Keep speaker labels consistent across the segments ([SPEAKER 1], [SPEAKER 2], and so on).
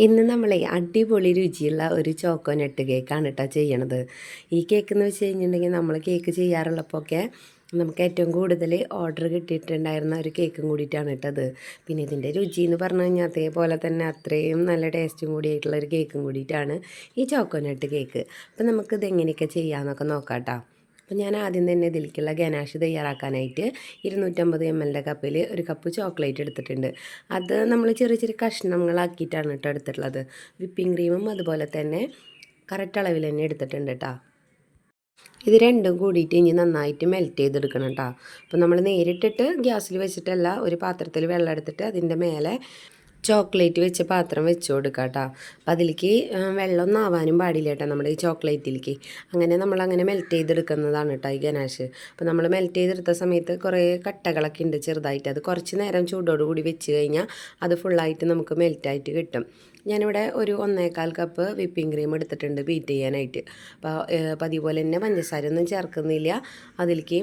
[SPEAKER 1] ഇന്ന് നമ്മളെ അടിപൊളി രുചിയുള്ള ഒരു ചോക്കോനട്ട് കേക്കാണ് കേട്ടോ ചെയ്യണത്. ഈ കേക്ക് എന്ന് വെച്ച് കഴിഞ്ഞിട്ടുണ്ടെങ്കിൽ നമ്മൾ കേക്ക് ചെയ്യാറുള്ളപ്പോഴൊക്കെ നമുക്ക് ഏറ്റവും കൂടുതൽ ഓർഡർ കിട്ടിയിട്ടുണ്ടായിരുന്ന ഒരു കേക്കും കൂടിയിട്ടാണ് കേട്ടത്. പിന്നെ ഇതിൻ്റെ രുചി എന്ന് പറഞ്ഞു കഴിഞ്ഞാൽ അതേപോലെ തന്നെ അത്രയും നല്ല ടേസ്റ്റും കൂടിയായിട്ടുള്ള ഒരു കേക്കും കൂടിയിട്ടാണ് ഈ ചോക്കോനട്ട് കേക്ക്. അപ്പോൾ നമുക്കിത് എങ്ങനെയൊക്കെ ചെയ്യാമെന്നൊക്കെ നോക്കാം കേട്ടോ. അപ്പോൾ ഞാൻ ആദ്യം തന്നെ ഇതിലേക്കുള്ള ഗനാഷ് തയ്യാറാക്കാനായിട്ട് 250 ml കപ്പിൽ ഒരു കപ്പ് ചോക്ലേറ്റ് എടുത്തിട്ടുണ്ട്. അത് നമ്മൾ ചെറിയ ചെറിയ കഷ്ണങ്ങളാക്കിയിട്ടാണ് കേട്ടോ എടുത്തിട്ടുള്ളത്. വിപ്പിംഗ് ക്രീമും അതുപോലെ തന്നെ കറക്റ്റ് അളവിൽ തന്നെ എടുത്തിട്ടുണ്ട് കേട്ടോ. ഇത് രണ്ടും കൂടിയിട്ട് ഇനി നന്നായിട്ട് മെൽറ്റ് ചെയ്തെടുക്കണം കേട്ടോ. അപ്പോൾ നമ്മൾ നേരിട്ടിട്ട് ഗ്യാസിൽ വെച്ചിട്ടല്ല, ഒരു പാത്രത്തിൽ വെള്ളം എടുത്തിട്ട് അതിൻ്റെ മേലെ ചോക്ലേറ്റ് വെച്ച പാത്രം വെച്ച് കൊടുക്കുക കേട്ടോ. അപ്പോൾ അതിലേക്ക് വെള്ളമൊന്നും ആവാനും പാടില്ല കേട്ടോ നമ്മുടെ ഈ ചോക്ലേറ്റിലേക്ക്. അങ്ങനെ നമ്മളങ്ങനെ മെൽറ്റ് ചെയ്തെടുക്കുന്നതാണ് കേട്ടോ ഈ ഗനാഷ്. അപ്പോൾ നമ്മൾ മെൽറ്റ് ചെയ്തെടുത്ത സമയത്ത് കുറേ കട്ടകളൊക്കെ ഉണ്ട് ചെറുതായിട്ട്. അത് കുറച്ച് നേരം ചൂടോട് കൂടി വെച്ച് കഴിഞ്ഞാൽ അത് ഫുള്ളായിട്ട് നമുക്ക് മെൽറ്റായിട്ട് കിട്ടും. ഞാനിവിടെ ഒരു 1.25 കപ്പ് വിപ്പിംഗ് ക്രീം എടുത്തിട്ടുണ്ട് ബീറ്റ് ചെയ്യാനായിട്ട്. അപ്പോൾ അതുപോലെ തന്നെ പഞ്ചസാര ഒന്നും ചേർക്കുന്നില്ല. അതിലേക്ക്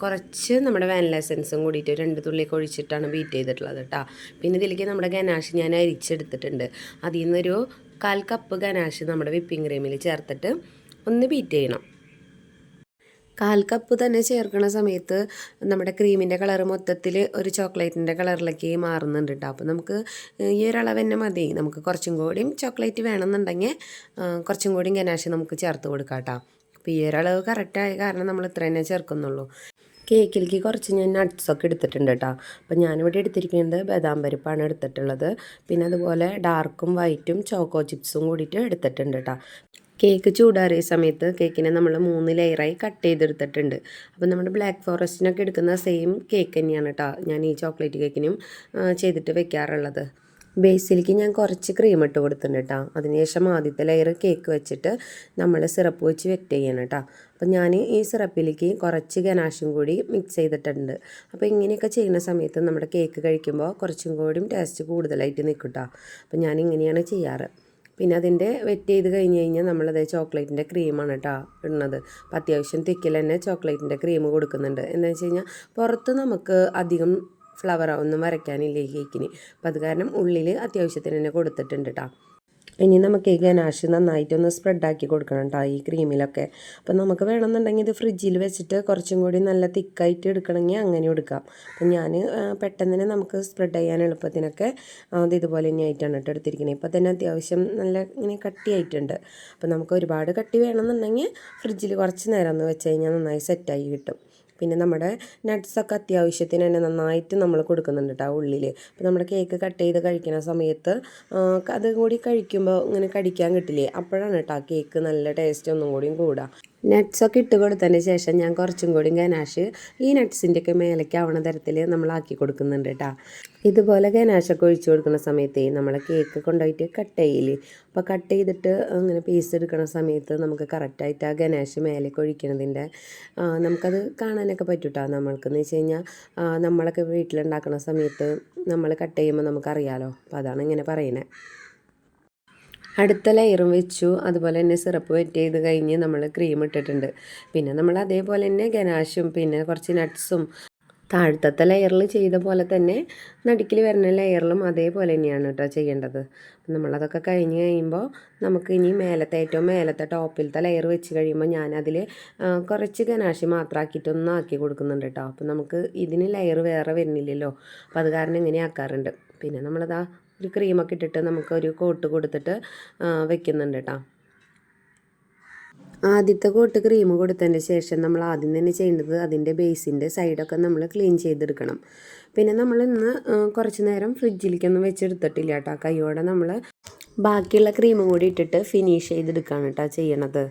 [SPEAKER 1] കുറച്ച് നമ്മുടെ വാനില എസൻസും കൂടിയിട്ട് 2 തുള്ളിയൊക്കെ ഒഴിച്ചിട്ടാണ് ബീറ്റ് ചെയ്തിട്ടുള്ളത് കേട്ടോ. പിന്നെ ഇതിലേക്ക് നമ്മുടെ ഗനാഷ് ഞാൻ അരിച്ചെടുത്തിട്ടുണ്ട്. അതിൽ നിന്നൊരു 1/4 കപ്പ് ഗനാഷ് നമ്മുടെ വിപ്പിംഗ് ക്രീമിൽ ചേർത്തിട്ട് ഒന്ന് ബീറ്റ് ചെയ്യണം. 1/4 കപ്പ് തന്നെ ചേർക്കുന്ന സമയത്ത് നമ്മുടെ ക്രീമിൻ്റെ കളർ മൊത്തത്തിൽ ഒരു ചോക്ലേറ്റിൻ്റെ കളറിലേക്ക് മാറുന്നുണ്ട് കേട്ടോ. അപ്പോൾ നമുക്ക് ഈ ഒരളവ് തന്നെ മതി. നമുക്ക് കുറച്ചും കൂടിയും ചോക്ലേറ്റ് വേണമെന്നുണ്ടെങ്കിൽ കുറച്ചും കൂടിയും ഗനാഷ് നമുക്ക് ചേർത്ത് കൊടുക്കാം കേട്ടോ. അപ്പോൾ ഈ ഒരളവ് കറക്റ്റായ കാരണം നമ്മൾ ഇത്ര തന്നെ ചേർക്കുന്നുള്ളൂ. കേക്കിലേക്ക് കുറച്ച് ഞാൻ നട്ട്സൊക്കെ എടുത്തിട്ടുണ്ട് കേട്ടോ. അപ്പോൾ ഞാനിവിടെ എടുത്തിരിക്കുന്നത് ബദാം പരിപ്പാണ് എടുത്തിട്ടുള്ളത്. പിന്നെ അതുപോലെ ഡാർക്കും വൈറ്റും ചോക്കോ ചിപ്സും കൂടിയിട്ട് എടുത്തിട്ടുണ്ട് കേട്ടോ. കേക്ക് ചൂടാറിയ സമയത്ത് കേക്കിനെ നമ്മൾ 3 ലെയറായി കട്ട് ചെയ്തെടുത്തിട്ടുണ്ട്. അപ്പോൾ നമ്മുടെ ബ്ലാക്ക് ഫോറസ്റ്റിനൊക്കെ എടുക്കുന്ന സെയിം കേക്ക് തന്നെയാണ് കേട്ടോ ഞാൻ ഈ ചോക്ലേറ്റ് കേക്കിനും ചെയ്തിട്ട് വെക്കാറുള്ളത്. ബേസിലേക്ക് ഞാൻ കുറച്ച് ക്രീം ഇട്ട് കൊടുത്തിട്ടുണ്ട് കേട്ടോ. അതിനുശേഷം ആദ്യത്തെ ലെയർ കേക്ക് വെച്ചിട്ട് നമ്മൾ സിറപ്പ് വെച്ച് വെറ്റ് ചെയ്യണം കേട്ടോ. അപ്പോൾ ഞാൻ ഈ സിറപ്പിലേക്ക് കുറച്ച് ഗനാഷും കൂടി മിക്സ് ചെയ്തിട്ടുണ്ട്. അപ്പോൾ ഇങ്ങനെയൊക്കെ ചെയ്യുന്ന സമയത്ത് നമ്മുടെ കേക്ക് കഴിക്കുമ്പോൾ കുറച്ചും കൂടിയും ടേസ്റ്റ് കൂടുതലായിട്ട് നിൽക്കും കേട്ടോ. അപ്പോൾ ഞാൻ ഇങ്ങനെയാണ് ചെയ്യാറ്. പിന്നെ അതിൻ്റെ വെറ്റ് ചെയ്ത് കഴിഞ്ഞ് കഴിഞ്ഞാൽ നമ്മളത് ചോക്ലേറ്റിൻ്റെ ക്രീമാണ് കേട്ടോ ഇടുന്നത്. അപ്പോൾ അത്യാവശ്യം തിക്കിൽ തന്നെ ചോക്ലേറ്റിൻ്റെ ക്രീം കൊടുക്കുന്നുണ്ട്. എന്താണെന്ന് വെച്ച് കഴിഞ്ഞാൽ പുറത്ത് നമുക്ക് അധികം ഫ്ലവറോ ഒന്നും വരയ്ക്കാനില്ല ഈ കേക്കിന്. അപ്പോൾ അത് കാരണം ഉള്ളിൽ അത്യാവശ്യത്തിന് തന്നെ കൊടുത്തിട്ടുണ്ട് കേട്ടോ. ഇനി നമുക്ക് ഈ ഗനാഷ് നന്നായിട്ടൊന്ന് സ്പ്രെഡാക്കി കൊടുക്കണം കേട്ടോ ഈ ക്രീമിലൊക്കെ. അപ്പോൾ നമുക്ക് വേണമെന്നുണ്ടെങ്കിൽ ഇത് ഫ്രിഡ്ജിൽ വെച്ചിട്ട് കുറച്ചും കൂടി നല്ല തിക്കായിട്ട് എടുക്കണമെങ്കിൽ അങ്ങനെ എടുക്കാം. അപ്പം ഞാൻ പെട്ടെന്ന് തന്നെ നമുക്ക് സ്പ്രെഡ് ചെയ്യാൻ എളുപ്പത്തിനൊക്കെ അത് ഇതുപോലെ തന്നെ ആയിട്ടാണ് കേട്ടോ എടുത്തിരിക്കുന്നത്. ഇപ്പോൾ തന്നെ അത്യാവശ്യം നല്ല ഇങ്ങനെ കട്ടിയായിട്ടുണ്ട്. അപ്പോൾ നമുക്ക് ഒരുപാട് കട്ടി വേണമെന്നുണ്ടെങ്കിൽ ഫ്രിഡ്ജിൽ കുറച്ച് നേരം ഒന്ന് വെച്ച് കഴിഞ്ഞാൽ നന്നായി സെറ്റായി കിട്ടും. പിന്നെ നമ്മുടെ നട്ട്സൊക്കെ അത്യാവശ്യത്തിന് തന്നെ നന്നായിട്ട് നമ്മൾ കൊടുക്കുന്നുണ്ട് കേട്ടോ ഉള്ളിൽ. അപ്പോൾ നമ്മുടെ കേക്ക് കട്ട് ചെയ്ത് കഴിക്കുന്ന സമയത്ത് അത് കൂടി കഴിക്കുമ്പോൾ ഇങ്ങനെ കടിക്കാൻ കിട്ടില്ലേ, അപ്പോഴാണ് കേട്ടോ കേക്ക് നല്ല ടേസ്റ്റ് ഒന്നും കൂടിയും കൂടുക. നട്ട്സൊക്കെ ഇട്ട് കൊടുത്തതിന് ശേഷം ഞാൻ കുറച്ചും കൂടി ഗനാഷ് ഈ നട്ട്സിൻ്റെയൊക്കെ മേലേക്ക് ആവണ തരത്തിൽ നമ്മളാക്കി കൊടുക്കുന്നുണ്ട് കേട്ടോ. ഇതുപോലെ ഗനാഷൊക്കെ ഒഴിച്ച് കൊടുക്കുന്ന സമയത്ത് നമ്മൾ കേക്ക് കൊണ്ടുപോയിട്ട് കട്ട് ചെയ്യില്ലേ, അപ്പോൾ കട്ട് ചെയ്തിട്ട് അങ്ങനെ പീസ് എടുക്കുന്ന സമയത്ത് നമുക്ക് കറക്റ്റായിട്ട് ആ ഗനാഷ് മേലേക്ക് ഒഴിക്കണതിൻ്റെ നമുക്കത് കാണാനൊക്കെ പറ്റും കേട്ടോ. നമ്മൾക്കെന്ന് വെച്ച് കഴിഞ്ഞാൽ നമ്മളൊക്കെ വീട്ടിലുണ്ടാക്കുന്ന സമയത്ത് നമ്മൾ കട്ട് ചെയ്യുമ്പോൾ നമുക്കറിയാലോ. അപ്പോൾ അതാണ് ഇങ്ങനെ പറയുന്നത്. അടുത്ത ലെയറും വെച്ചു. അതുപോലെ തന്നെ സിറപ്പ് വെറ്റ് ചെയ്ത് കഴിഞ്ഞ് നമ്മൾ ക്രീം ഇട്ടിട്ടുണ്ട്. പിന്നെ നമ്മൾ അതേപോലെ തന്നെ ഗനാഷും പിന്നെ കുറച്ച് നട്ട്സും താഴത്തെ ലെയറിൽ ചെയ്ത പോലെ തന്നെ നടുക്കിൽ വരുന്ന ലെയറിലും അതേപോലെ തന്നെയാണ് കേട്ടോ ചെയ്യേണ്ടത്. നമ്മളതൊക്കെ കഴിഞ്ഞ് കഴിയുമ്പോൾ നമുക്ക് ഇനി ഏറ്റവും മേലത്തെ ടോപ്പിലത്തെ ലെയർ വെച്ച് കഴിയുമ്പോൾ ഞാനതിൽ കുറച്ച് ഗനാഷ് മാത്രമാക്കിയിട്ടൊന്ന് ആക്കി കൊടുക്കുന്നുണ്ട് കേട്ടോ. അപ്പോൾ നമുക്ക് ഇതിന് ലെയർ വേറെ വരുന്നില്ലല്ലോ, അപ്പോൾ അത് കാരണം ഇങ്ങനെ ആക്കാറുണ്ട്. പിന്നെ നമ്മളതാ ഒരു ക്രീമൊക്കെ ഇട്ടിട്ട് നമുക്കൊരു കോട്ട് കൊടുത്തിട്ട് വെക്കുന്നുണ്ട് കേട്ടോ. ആദ്യത്തെ കോട്ട് ക്രീം കൊടുത്തതിന് ശേഷം നമ്മൾ ആദ്യം തന്നെ ചെയ്യേണ്ടത് അതിൻ്റെ ബേസിൻ്റെ സൈഡൊക്കെ നമ്മൾ ക്ലീൻ ചെയ്തെടുക്കണം. പിന്നെ നമ്മൾ ഇന്ന് കുറച്ച് നേരം ഫ്രിഡ്ജിലേക്കൊന്നും വെച്ചെടുത്തിട്ടില്ല കേട്ടോ. കൈയോടെ നമ്മൾ ബാക്കിയുള്ള ക്രീമും കൂടി ഇട്ടിട്ട് ഫിനിഷ് ചെയ്തെടുക്കുകയാണ് കേട്ടോ ചെയ്യണത്.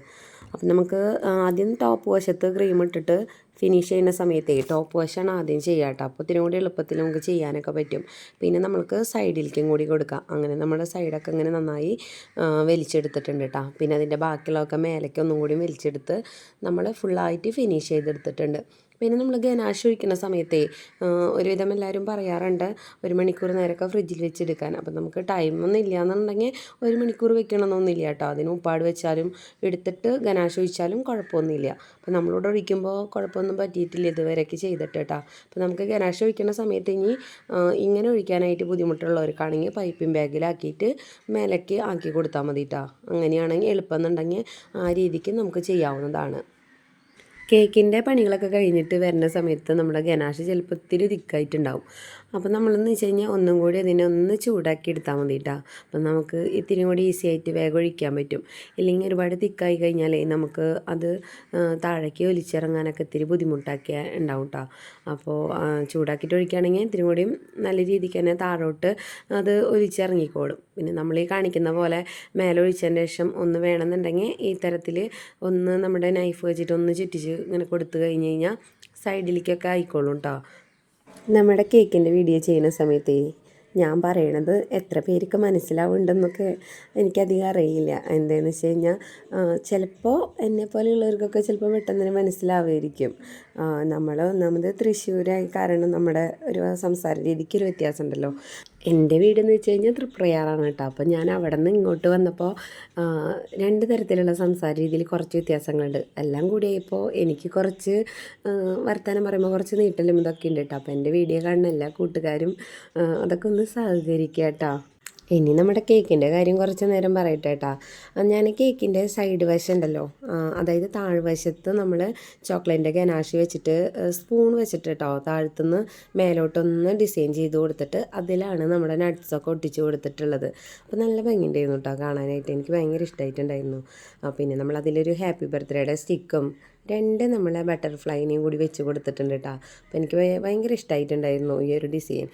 [SPEAKER 1] അപ്പം നമുക്ക് ആദ്യം ടോപ്പ് വശത്ത് ക്രീം ഇട്ടിട്ട് ഫിനിഷ് ചെയ്യുന്ന സമയത്തേ ടോപ്പ് വശമാണ് ആദ്യം ചെയ്യുക കേട്ടോ. അപ്പോൾ ഇതിനും കൂടി എളുപ്പത്തിൽ നമുക്ക് ചെയ്യാനൊക്കെ പറ്റും. പിന്നെ നമുക്ക് സൈഡിലേക്കും കൂടി കൊടുക്കാം. അങ്ങനെ നമ്മുടെ സൈഡൊക്കെ ഇങ്ങനെ നന്നായി വലിച്ചെടുത്തിട്ടുണ്ട് കേട്ടോ. പിന്നെ അതിൻ്റെ ബാക്കിയുള്ളതൊക്കെ മേലേക്ക് ഒന്നും കൂടി വലിച്ചെടുത്ത് നമ്മൾ ഫുള്ളായിട്ട് ഫിനിഷ് ചെയ്തെടുത്തിട്ടുണ്ട്. പിന്നെ നമ്മൾ ഗനാശ് ഒഴിക്കുന്ന സമയത്തേ ഒരുവിധം എല്ലാവരും പറയാറുണ്ട് 1 മണിക്കൂർ നേരമൊക്കെ ഫ്രിഡ്ജിൽ വെച്ചെടുക്കാൻ. അപ്പം നമുക്ക് ടൈമൊന്നും ഇല്ല എന്നുണ്ടെങ്കിൽ 1 മണിക്കൂർ വെക്കണമെന്നൊന്നുമില്ല കേട്ടോ. അതിന് ഉപ്പാട് വെച്ചാലും എടുത്തിട്ട് ഗനാശ് ഒഴിച്ചാലും കുഴപ്പമൊന്നുമില്ല. അപ്പോൾ നമ്മളിവിടെ ഒഴിക്കുമ്പോൾ കുഴപ്പമൊന്നും പറ്റിയിട്ടില്ല ഇതുവരെയൊക്കെ ചെയ്തിട്ട് കേട്ടോ. അപ്പോൾ നമുക്ക് ഗനാശ് ഒഴിക്കുന്ന സമയത്ത് ഇങ്ങനെ ഒഴിക്കാനായിട്ട് ബുദ്ധിമുട്ടുള്ളവർക്കാണെങ്കിൽ പൈപ്പിംഗ് ബാഗിലാക്കിയിട്ട് മേലേക്ക് ആക്കി കൊടുത്താൽ മതി കേട്ടോ. അങ്ങനെയാണെങ്കിൽ എളുപ്പം എന്നുണ്ടെങ്കിൽ ആ രീതിക്ക് നമുക്ക് ചെയ്യാവുന്നതാണ്. കേക്കിൻ്റെ പണികളൊക്കെ കഴിഞ്ഞിട്ട് വരുന്ന സമയത്ത് നമ്മുടെ ഗനാശ് ചിലപ്പോൾ ഇത്തിരി തിക്കായിട്ടുണ്ടാവും. അപ്പോൾ നമ്മളെന്ന് വെച്ച് കഴിഞ്ഞാൽ ഒന്നും കൂടി അതിനെ ഒന്ന് ചൂടാക്കി എടുത്താൽ മതി കേട്ടോ. അപ്പം നമുക്ക് ഇത്തിരി കൂടി ഈസി ആയിട്ട് വേഗം ഒഴിക്കാൻ പറ്റും. ഇല്ലെങ്കിൽ ഒരുപാട് തിക്കായി കഴിഞ്ഞാലേ നമുക്ക് അത് താഴേക്ക് ഒലിച്ചിറങ്ങാനൊക്കെ ഇത്തിരി ബുദ്ധിമുട്ടാക്കിയ ഉണ്ടാവും കേട്ടോ. അപ്പോൾ ചൂടാക്കിയിട്ട് ഒഴിക്കുകയാണെങ്കിൽ ഇത്തിരി കൂടിയും നല്ല രീതിക്ക് തന്നെ താഴോട്ട് അത് ഒലിച്ചിറങ്ങിക്കോളും. പിന്നെ നമ്മൾ ഈ കാണിക്കുന്ന പോലെ മേലെ ഒഴിച്ചതിന് ശേഷം ഒന്ന് വേണമെന്നുണ്ടെങ്കിൽ ഈ തരത്തിൽ ഒന്ന് നമ്മുടെ നൈഫ് വെച്ചിട്ട് ഒന്ന് ചുറ്റിച്ച് ഇങ്ങനെ കൊടുത്തു കഴിഞ്ഞ് കഴിഞ്ഞാൽ സൈഡിലേക്കൊക്കെ ആയിക്കോളും കേട്ടോ. നമ്മുടെ കേക്കിൻ്റെ വീഡിയോ ചെയ്യുന്ന സമയത്ത് ഞാൻ പറയണത് എത്ര പേർക്ക് മനസ്സിലാവുന്നുണ്ടെന്നൊക്കെ എനിക്കധികം അറിയില്ല. എന്താണെന്ന് വെച്ച് കഴിഞ്ഞാൽ ചിലപ്പോൾ എന്നെപ്പോലെയുള്ളവർക്കൊക്കെ ചിലപ്പോൾ പെട്ടെന്ന് തന്നെ മനസ്സിലാവുമായിരിക്കും. നമ്മൾ ഒന്നാമത് തൃശ്ശൂരായി കാരണം നമ്മുടെ ഒരു സംസാര രീതിക്കൊരു വ്യത്യാസം ഉണ്ടല്ലോ. എൻ്റെ വീടെന്ന് വെച്ച് കഴിഞ്ഞാൽ തൃപ്രയാറാണ് കേട്ടോ. അപ്പോൾ ഞാൻ അവിടെ നിന്ന് ഇങ്ങോട്ട് വന്നപ്പോൾ 2 തരത്തിലുള്ള സംസാര രീതിയിൽ കുറച്ച് വ്യത്യാസങ്ങളുണ്ട്. എല്ലാം കൂടിയായപ്പോൾ എനിക്ക് കുറച്ച് വർത്തമാനം പറയുമ്പോൾ കുറച്ച് നീട്ടലും ഇതൊക്കെ ഉണ്ട് കേട്ടോ. അപ്പോൾ എൻ്റെ വീഡിയോ കാണുന്ന എല്ലാ കൂട്ടുകാരും അതൊക്കെ ഒന്ന് സഹകരിക്കുക കേട്ടോ. ഇനി നമ്മുടെ കേക്കിൻ്റെ കാര്യം കുറച്ച് നേരം പറയട്ടെ കേട്ടോ. ഞാൻ കേക്കിൻ്റെ സൈഡ് വശം ഉണ്ടല്ലോ, അതായത് താഴ്വശത്ത് നമ്മൾ ചോക്ലേറ്റിൻ്റെ ഗനാശ് വെച്ചിട്ട് സ്പൂൺ വെച്ചിട്ട് കേട്ടോ താഴത്തുനിന്ന് മേലോട്ടൊന്ന് ഡിസൈൻ ചെയ്ത് കൊടുത്തിട്ട് അതിലാണ് നമ്മുടെ നട്ട്സൊക്കെ ഒട്ടിച്ച് കൊടുത്തിട്ടുള്ളത്. അപ്പോൾ നല്ല ഭംഗിയുണ്ടായിരുന്നു കേട്ടോ കാണാനായിട്ട്. എനിക്ക് ഭയങ്കര ഇഷ്ടമായിട്ടുണ്ടായിരുന്നു. പിന്നെ നമ്മൾ അതിലൊരു ഹാപ്പി ബർത്ത്ഡേയുടെ സ്റ്റിക്കും 2 നമ്മളെ ബട്ടർഫ്ലൈനെയും കൂടി വെച്ച് കൊടുത്തിട്ടുണ്ട് കേട്ടോ. അപ്പോൾ എനിക്ക് ഭയങ്കര ഇഷ്ടമായിട്ടുണ്ടായിരുന്നു ഈ ഒരു ഡിസൈൻ.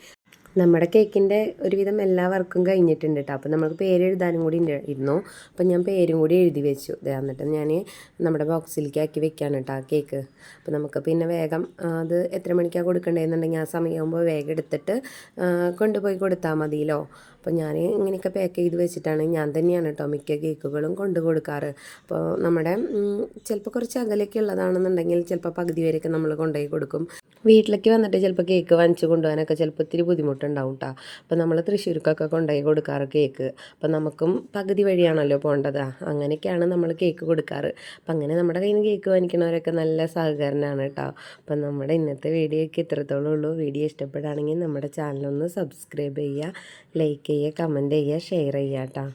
[SPEAKER 1] നമ്മുടെ കേക്കിൻ്റെ ഒരുവിധം എല്ലാ വർക്കും കഴിഞ്ഞിട്ടുണ്ട് കേട്ടോ. അപ്പോൾ നമുക്ക് പേര് എഴുതാനും കൂടി ഇരുന്നു. അപ്പോൾ ഞാൻ പേരും കൂടി എഴുതി വെച്ചു. എന്നിട്ട് ഞാൻ നമ്മുടെ ബോക്സിലേക്ക് ആക്കി വെക്കുകയാണ് കേട്ടോ കേക്ക്. അപ്പോൾ നമുക്ക് പിന്നെ വേഗം അത് എത്ര മണിക്കാണ് കൊടുക്കേണ്ടതെന്നുണ്ടെങ്കിൽ ആ സമയമാകുമ്പോൾ വേഗം എടുത്തിട്ട് കൊണ്ടുപോയി കൊടുത്താൽ മതിയല്ലോ. അപ്പോൾ ഞാൻ ഇങ്ങനെയൊക്കെ പാക്ക് ചെയ്ത് വെച്ചിട്ടാണ് ഞാൻ തന്നെയാണ് കേട്ടോ മിക്ക കേക്കുകളും കൊണ്ടു കൊടുക്കാറ്. അപ്പോൾ നമ്മുടെ ചിലപ്പോൾ കുറച്ച് അകലൊക്കെ ഉള്ളതാണെന്നുണ്ടെങ്കിൽ ചിലപ്പോൾ പകുതി വരെയൊക്കെ നമ്മൾ കൊണ്ടുപോയി കൊടുക്കും. വീട്ടിലേക്ക് വന്നിട്ട് ചിലപ്പോൾ കേക്ക് വാങ്ങിച്ച് കൊണ്ടുപോകാനൊക്കെ ചിലപ്പോൾ ഇത്തിരി ബുദ്ധിമുട്ടുണ്ടാവും കേട്ടോ. അപ്പോൾ നമ്മൾ തൃശ്ശൂർക്കൊക്കെ കൊണ്ടുപോയി കൊടുക്കാറ് കേക്ക്. അപ്പോൾ നമുക്കും പകുതി വഴിയാണല്ലോ പോകേണ്ടത്. അങ്ങനെയൊക്കെയാണ് നമ്മൾ കേക്ക് കൊടുക്കാറ്. അപ്പം അങ്ങനെ നമ്മുടെ കയ്യിൽ നിന്ന് കേക്ക് വാങ്ങിക്കണവരൊക്കെ നല്ല സഹകരണമാണ് കേട്ടോ. അപ്പം നമ്മുടെ ഇന്നത്തെ വീഡിയോയ്ക്ക് ഇത്രത്തോളം ഉള്ളൂ. വീഡിയോ ഇഷ്ടപ്പെടുകയാണെങ്കിൽ നമ്മുടെ ചാനലൊന്ന് സബ്സ്ക്രൈബ് ചെയ്യുക, ലൈക്ക് ചെയ്യുക, കമൻറ്റ് ചെയ്യുക, ഷെയർ ചെയ്യുക കേട്ടോ.